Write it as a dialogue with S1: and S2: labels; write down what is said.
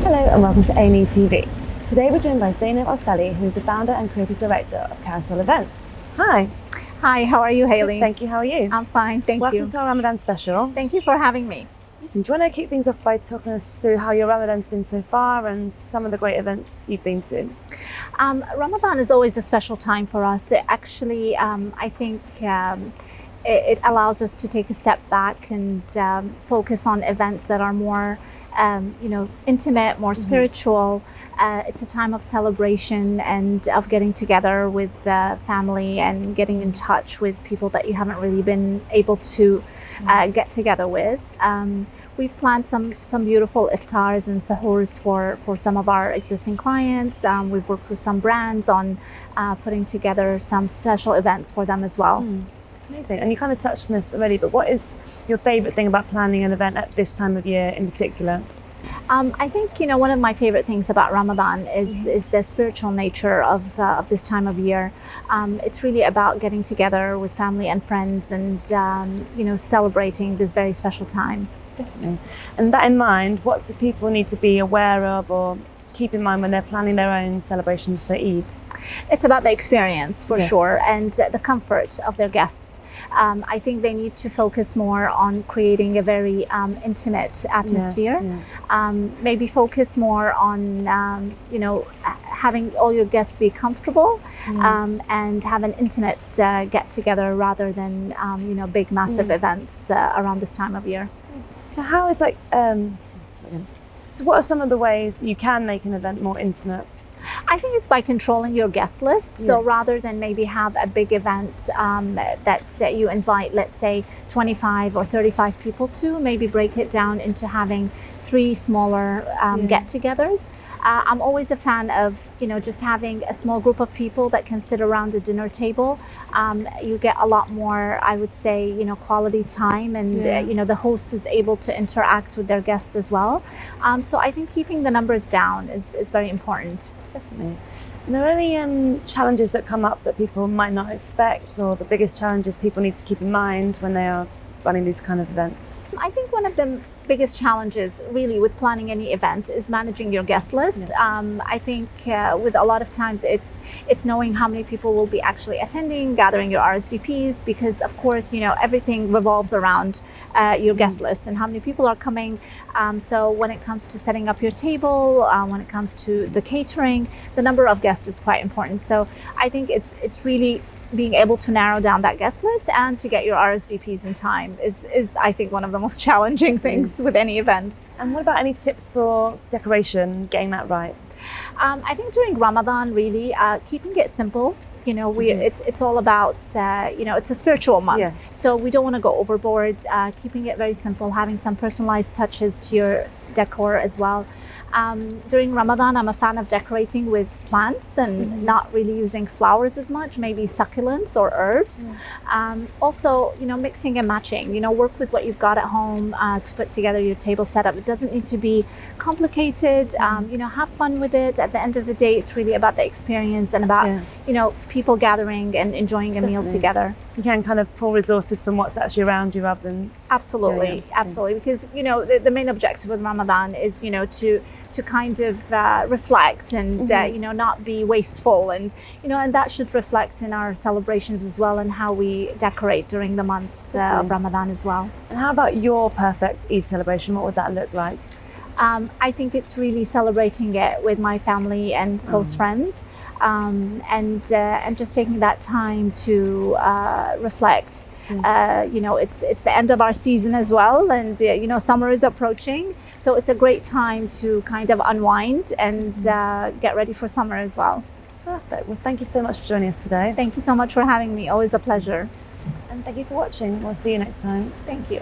S1: Hello and welcome to A&E TV. Today we're joined by Zainab Salih, who is the founder and creative director of Carousel Events. Hi.
S2: Hi, how are you, Haley?
S1: Thank you, how are you?
S2: I'm fine, thank you.
S1: Welcome to our Ramadan special.
S2: Thank you for having me.
S1: Listen, do you want to kick things off by talking us through how your Ramadan's been so far and some of the great events you've been to?
S2: Ramadan is always a special time for us. I think it allows us to take a step back and focus on events that are more intimate, more spiritual. It's a time of celebration and of getting together with family and getting in touch with people that you haven't really been able to get together with. We've planned some beautiful iftars and sahurs for some of our existing clients. We've worked with some brands on putting together some special events for them as well.
S1: Amazing. And you kind of touched on this already, but what is your favorite thing about planning an event at this time of year in particular?
S2: I think, one of my favorite things about Ramadan is the spiritual nature of this time of year. It's really about getting together with family and friends and, celebrating this very special time.
S1: Definitely. And that in mind, what do people need to be aware of or keep in mind when they're planning their own celebrations for Eid?
S2: It's about the experience for
S1: Yes.
S2: sure, and the comfort of their guests. I think they need to focus more on creating a very intimate atmosphere.
S1: Yes, yeah.
S2: Maybe focus more on, having all your guests be comfortable and have an intimate get-together rather than, big, massive events around this time of year.
S1: So how is so what are some of the ways you can make an event more intimate?
S2: I think it's by controlling your guest list. So
S1: Yeah.
S2: rather than maybe have a big event that you invite, let's say 25 or 35 people to, maybe break it down into having 3 smaller get-togethers. I'm always a fan of, just having a small group of people that can sit around a dinner table. You get a lot more, I would say, quality time, and the host is able to interact with their guests as well. So I think keeping the numbers down is very important.
S1: Definitely. And are there any challenges that come up that people might not expect, or the biggest challenges people need to keep in mind when they are running these kind of events?
S2: I think one of the biggest challenges really with planning any event is managing your guest list. I think with a lot of times it's knowing how many people will be actually attending, gathering your RSVPs, because of course everything revolves around your guest list and how many people are coming. So when it comes to setting up your table, when it comes to the catering, the number of guests is quite important. So I think it's really being able to narrow down that guest list and to get your RSVPs in time is I think one of the most challenging things with any event.
S1: And what about any tips for decoration, getting that right?
S2: I think during Ramadan, really keeping it simple. It's all about it's a spiritual month.
S1: Yes.
S2: So we don't want to go overboard. Keeping it very simple, having some personalized touches to your decor as well. During Ramadan, I'm a fan of decorating with plants and not really using flowers as much, maybe succulents or herbs. Also, mixing and matching, work with what you've got at home to put together your table setup. It doesn't need to be complicated. Have fun with it. At the end of the day, it's really about the experience and about, people gathering and enjoying a meal together.
S1: You can kind of pull resources from what's actually around you rather than...
S2: Absolutely, absolutely. Because, the main objective with Ramadan is, to kind of reflect and, not be wasteful. And, and that should reflect in our celebrations as well and how we decorate during the month of Ramadan as well. And
S1: how about your perfect Eid celebration? What would that look like?
S2: I think it's really celebrating it with my family and close friends, and just taking that time to reflect. It's the end of our season as well, and summer is approaching, so it's a great time to kind of unwind and get ready for summer as well.
S1: Perfect. Well, thank you so much for joining us today.
S2: Thank you so much for having me. Always a pleasure.
S1: And thank you for watching. We'll see you next time.
S2: Thank you.